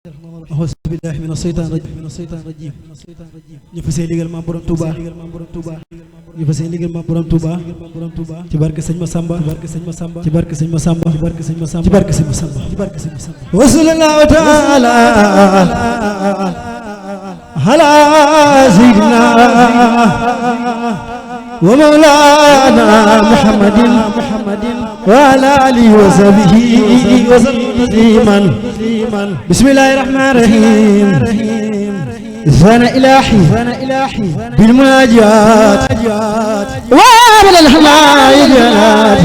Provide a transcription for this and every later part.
أعوذ بالله من الشيطان الرجيم ñu fas yéene liggéeyal Maam Borom Touba ñu fas yéene liggéeyal Maam Borom Touba ci barke Sëñ Massamba ci barke Sëñ Massamba ci barke Sëñ Massamba ci barke Sëñ Massamba ci barke Sëñ Massamba wa sallallahu ta'ala ala sayyidina wa mawlana Muhammadin wa ala alihi wa sahbihi wa sallam بسم الله الرحمن الرحيم زان إلهي بالمناجات وابل الحمايات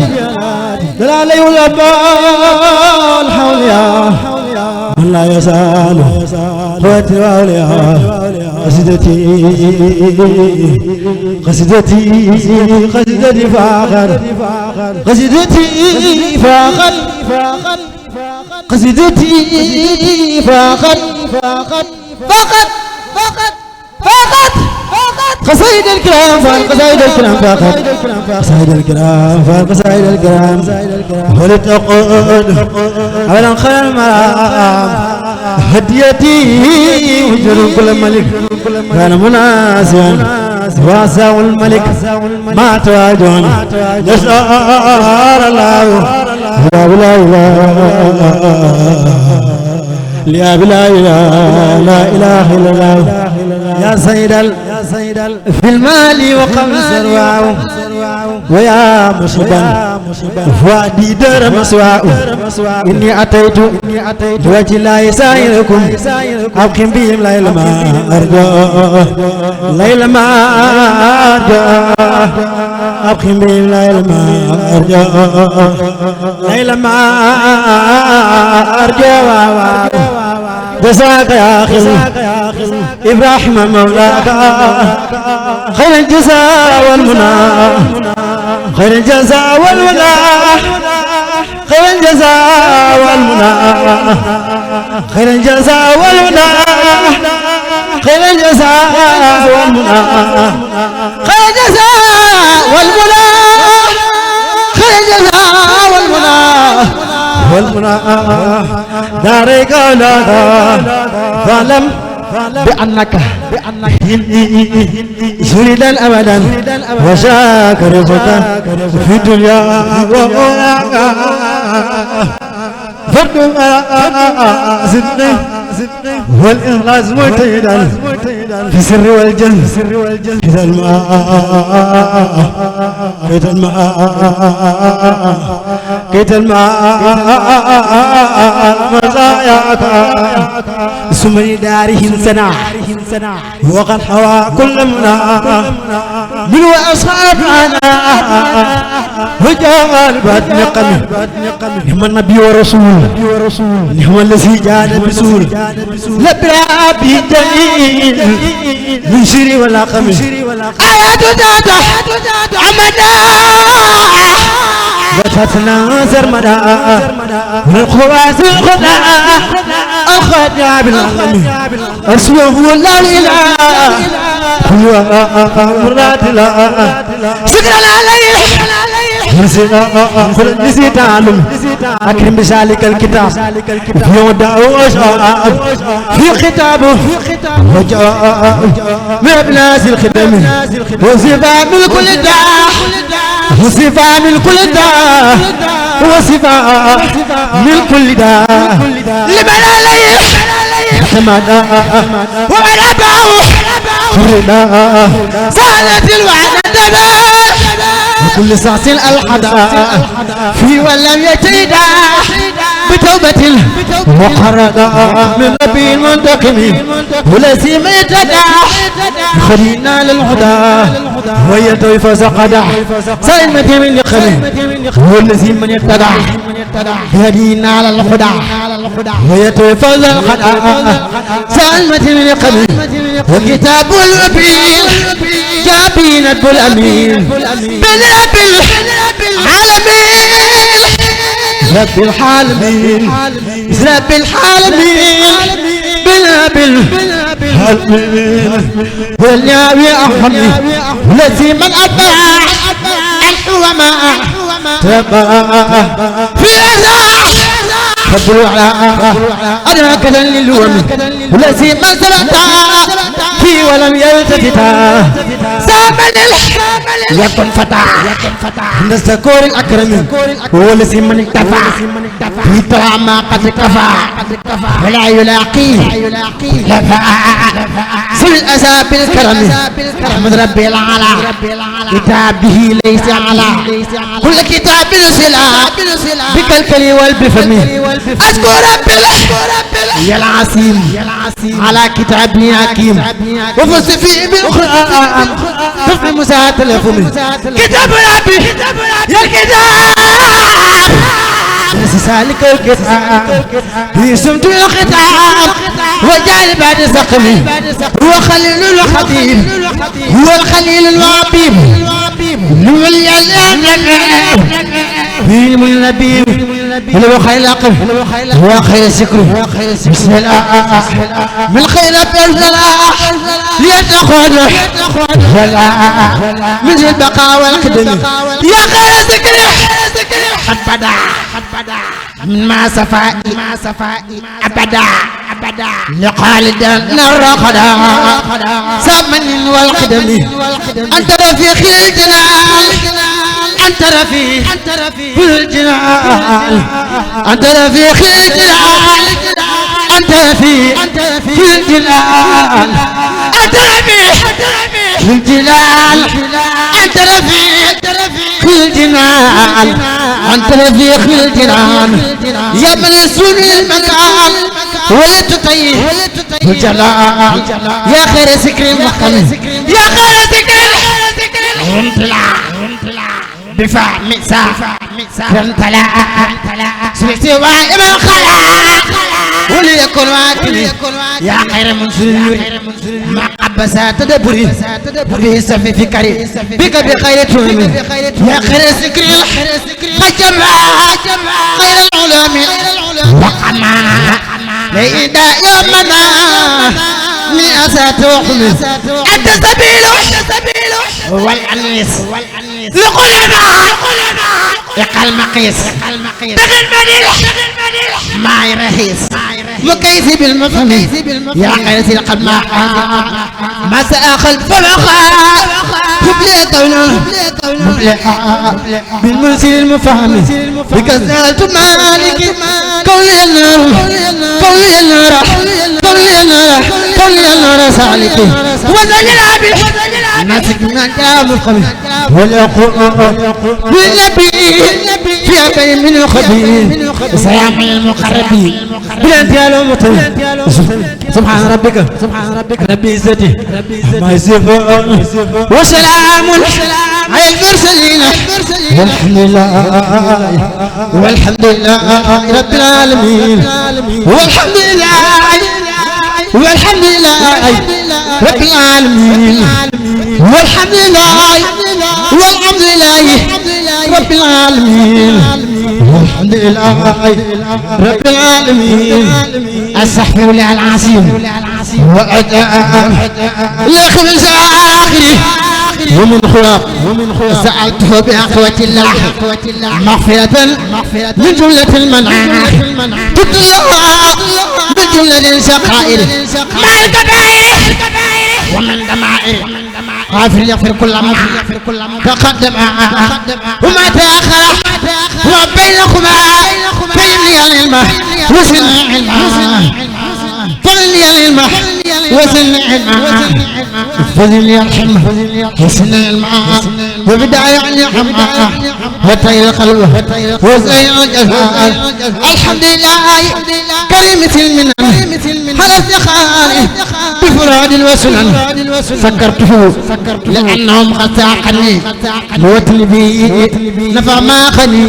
دلالي والأبال حوليا من لا يزال خواتي وأوليا قصيدتي فاخر قصيدتي فاخر قصيدتي فقط قصائد الكرام قصائد الكرام فقط قصائد الكرام قصائد الكرام ولتقود على خير المرام هديتي وجر كل ملك كان مناسيا واسع الملك ما تواجهون يسار الله لا إله إلا الله يا سيد في المال وقبل سرواه ويا مصبا فؤادي در مسواه إني أتيت بوجه الله سائركم أبقم بهم ليل ما أرجو أبقم بهم ليل ما أرجو جزاك يا أخي إبراهيم مولاك خير الجزاء والمنى خير الجزاء والمنى خير الجزاء والمنى خير الجزاء والمنى خير الجزاء والمنى خير الجزاء والمنى خير الجزاء والمنى دارك لا فاعلم بأنك سريدا أبدا وشاكر في الدنيا فرد زدني والإخلاص مجتهدا في السر والجهل كذا الماء مزاياك سمري دارهم سنا وقد حوى كل منا من وأصحابنا وجاء البدن قمي نعم النبي ورسول نعم الذي جاء بسول لبرا بجليل من شري ولا قمي آيات دادا عمدا وفتنا زرمدا من خواس الخدا الخدا بالعالمين أسوه لا إله هو مراد لا سكر عليه نسي تعلم أكرم بسالك الكتاب في وداء في خطابه وجاء من أبناس الخدم وصفا من كل داء وصفا من كل داء وصفا من كل داء لمن عليه حمد ومن أباه فردا سالت الوعد وكل ساس الحدا في ولم يجد بتوبة مقردا من ربي المنتقم ولسي ما يتدع خلينا للهدى ويدعي فسقدا سلمة من يقرم ولسي من يتدع هدينا للهدى ويدعي فسقدا سلمة من يقرم وكتاب الوبيل جابين الأمين بالرب العالمين رب العالمين رب العالمين بالرب العالمين والنبي أحمد الذي من أتبع الحوما تبع في فضل على أدراك للوم والذي ما سبتا في ولم يلتفتا سامن يكن فتى عند الذكور الأكرم هو الذي من اكتفى في طلع ما قد كفى ولا يلاقيه لفا سل الأسى بالكرم أحمد ربي العلا كتابه ليس على كل كتاب سلا بكالكلي والبفم أذكر ربي يا العسيم على كتاب حكيم وفز فيه بالقرآن طفل مساعد الفم كتاب ربي يا الكتاب سالك الكتاب يسمت الختام وجعل بعد سقمي هو خليل الخطيب هو الخليل الوابيب نولي فيلم النبي هو خير عقل هو خير سكر بسم الله من خير بالفلاح ليتخذ فلا من البقاء والقدم يا خير سكر قد بدا من ما صفائي أبدا لخالد الرقدا سمن والقدم أنت رفيق الجلال أنت رفيق الجلال أنت رفيق الجلال أنت رفيق الجلال أنت رفيق الجلال أنت رفيق الجنان أنت رفيق الجنان يا من يسون المكان ولا تطيح الجلال يا خير سكر المحكم يا خير سكر انطلع بفهم انطلع سمعت وائم الخلاق وليكن واكلي يا خير منصور ما قبسا تدبري به سفي فكري بك بخير تومي يا خير سكري خجما خير العلوم وقما ليدا يومنا من أسات وحمي أنت سبيل والأنيس لقلنا يقل مقيس تغل مدينة ما يرهيس مكيف بالمفهم يا قيس القماء ما سأخل فلقا مبلغ بالمنزل المفهم بكسرت مالك قولي النار سالك وزن العبد ناسك من كلام القوي والعقول بالنبي في أبي من الخبير سيعمل المقربين بلا انتهاء الأمطين سبحان ربك ربي عزتي ما يصفون وسلام على المرسلين والحمد لله رب العالمين والحمد لله رب العالمين والحمد لله رب العالمين والحمد لله رب العالمين استغفر الله العظيم وأداء لخمس آخره ومن خلق سألته بأقوة الله مغفرة من جملة المناعة تطلع من جملة الشقائر مع الكبائر ومن دمائر غافر يغفر كل ما تقدم وما تأخر وما بينكما فإني العلم وزن علما فإني العلم وزن علما فإني الحلم وزن علما وبداية عن حماء وطير القلب وزين الجزاء الحمد لله كريم المنن على افتخاري بفراد وسنن سكرته لأنهم خساقني موتني بي نفع ما خني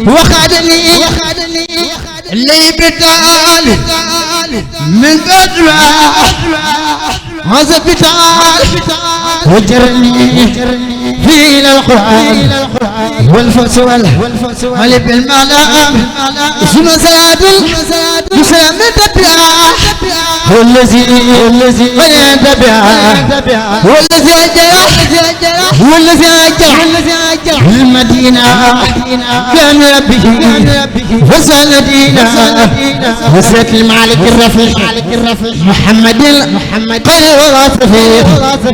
وخادني اللي بتالي من بدوى هذا بتال وجرني في القرآن والفصول علي بالمعلم ثم زاد بسلام التبيع هو الذي قيد بها هو الذي أجرى هو الذي أجرى في المدينة كان ربه وسال دينا وسات المالك الرفيق محمد قال وصفه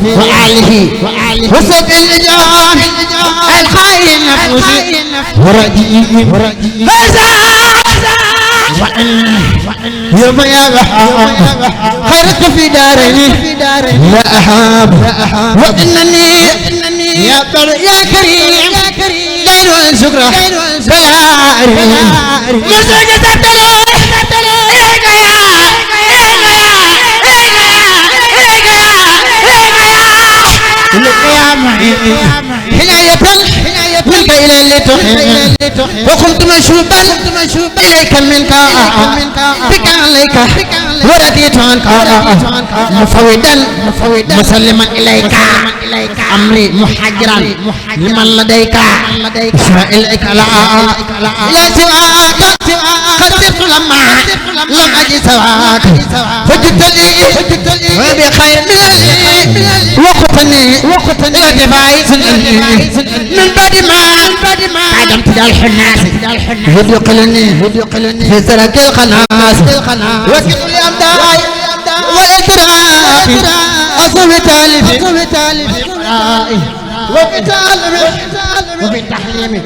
وآله وسات الإجرام الخير نفسه ورجيه يوم خرجت في دارين لا أحاب وإنني يا كريم غير الشكر فيا حناية منك إلى اللي تحب وكنت مشوبا إليك منك بك عليك ورديت عنك مفوضا مسلما إليك أمري محجرا لمن لديك إسرائيلك لا سواك قد صرت لما لم أجد سواك فجدت لي وبخير من وقتني إلى دفاعي من بعد ما عدمت الحناس يدقلني في سرك القناص وكل الأمداء والإكرام أصوب تالي وفي التحليم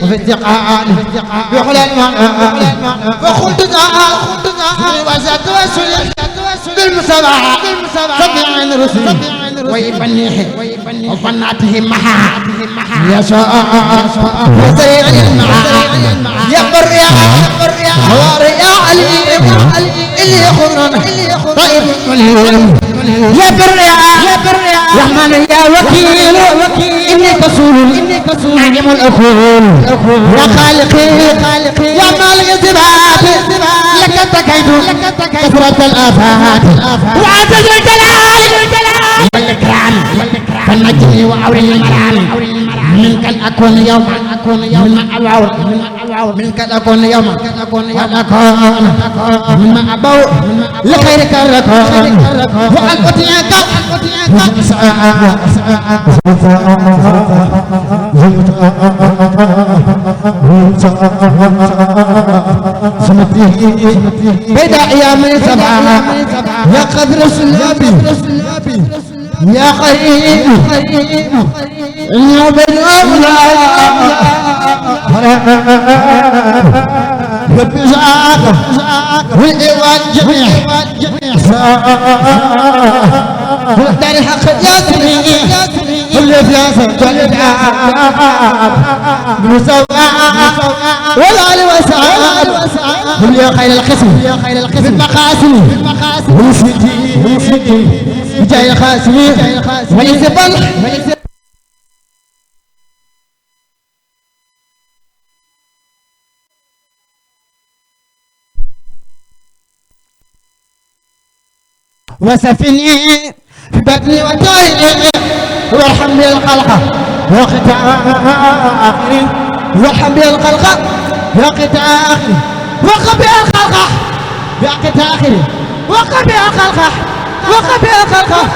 وفي التقاء بحلال وخلت وزاد وسل بالمسابعة سبع رسل ويبنيه وبناته معها يشاء وسير يقر يا حوار يا علي اللي يخرن طيب يا بر يا رحمن يا وكيل إني كسول عجم الأخول يا خالقي يا مالك الزباب لك تكيد كثرة الآفات وعزز الجلال والإكرام فالنجم وعور المرام منك الأكون يوما منك الأكون يوما مما أبو لخيرك الركون وأن أتيك بدا يا من سبعة يا قدر السلابي يا قريب يا بن أولاد بزاق والإيوان جميع دار الحق يا سمي كل فلاسة والإبعاد بمساواة والآل وسعاد هم يا خير القسم بالمقاسم والفتي بجاي الخاسم والإزبال وسفني في بطني وطائري وارحم بي الخلق وقت آخري وارحم بي الخلق وقت آخري وقف بي الخلق وقت آخري وقف بي الخلق وقف بي الخلق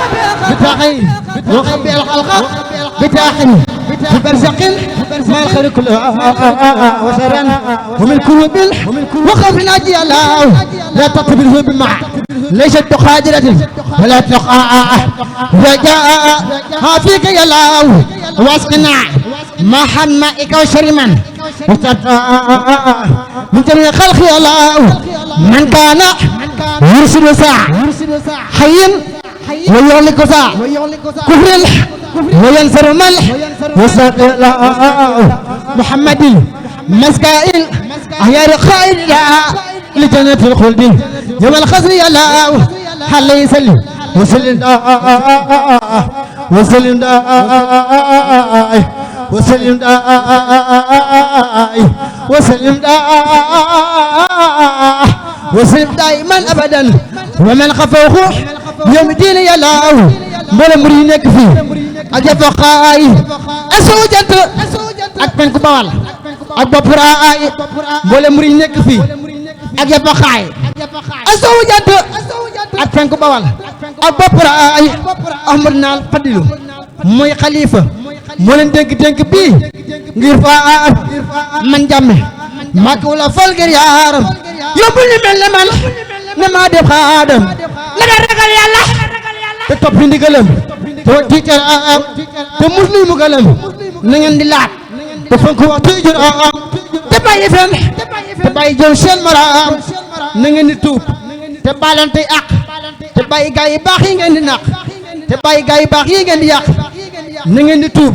بتاعي وقف بي الخلق بتاعي في برزق ما الخير كله وسرا ومن كروب وقف ناجي الله لا تطبره بمع ليست قادرة ولا تقاء رجاء فيك يا الله واسقنا ما حمائك وشرما من جميع خلق يا الله من كان يرسل ساعة حي ويهلك ساعة كفر وينصر ملح وساق الله محمد مسكائل أهيار خائر لجنة الخلد يوم الخزر يا الله حل يسلم وسلم وسلم وسلم وسلم وسلم دائما ابدا ومن خفوه يوم الدين يا الله مولا مرينك فيه اجا فقاي اسوجت اكن كبال ابو براي مولا مرينك فيه اجا فقاي اسوجت ak penku bawal ak bopp raay Ahmad Naal Fadilu mooy xalifa moo leen dénk bii ngir faa man jàmme màkk wala fol ngir yaaram yóbbul ñu mel ne man ne maa def xaadam la nga ragal yàlla te toppi ndigalam te tiitaraam te muslu mugalam na ngeen di laat te fonk waxtu juróom te bàyyi fen te bàyyi jël seen maraam na ngeen di tuub te baalante ak te bàyyi gaa yi baax yi ngeen di naq te bàyyi gaa yi baax yi ngeen di yàq na ngeen di tuub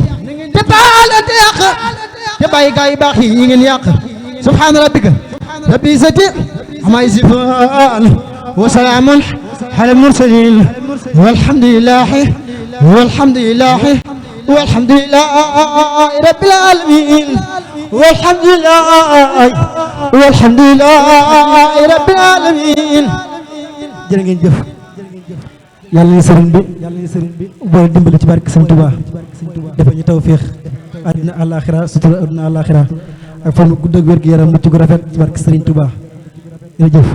te baalante ak te bàyyi gaa yi baax yi ngeen di yàq subhaana rabbika rabbil izzati ammaa yasifuun wa salaamun alal mursaliin walhamdulillaahi rabbil aalamiin walhamdulillaahi rabbil aalamiin jërë ngeen jëf yàlla na sëriñ bi booy dimbali ci barke Sëriñ Tuubaa dafa ñu tawféex àddina àllaaxira sutura àddina àllaaxira ak fan gudd ak wér gu yaram mucc gu rafet ci barke Sëriñ Tuubaa jërëjëf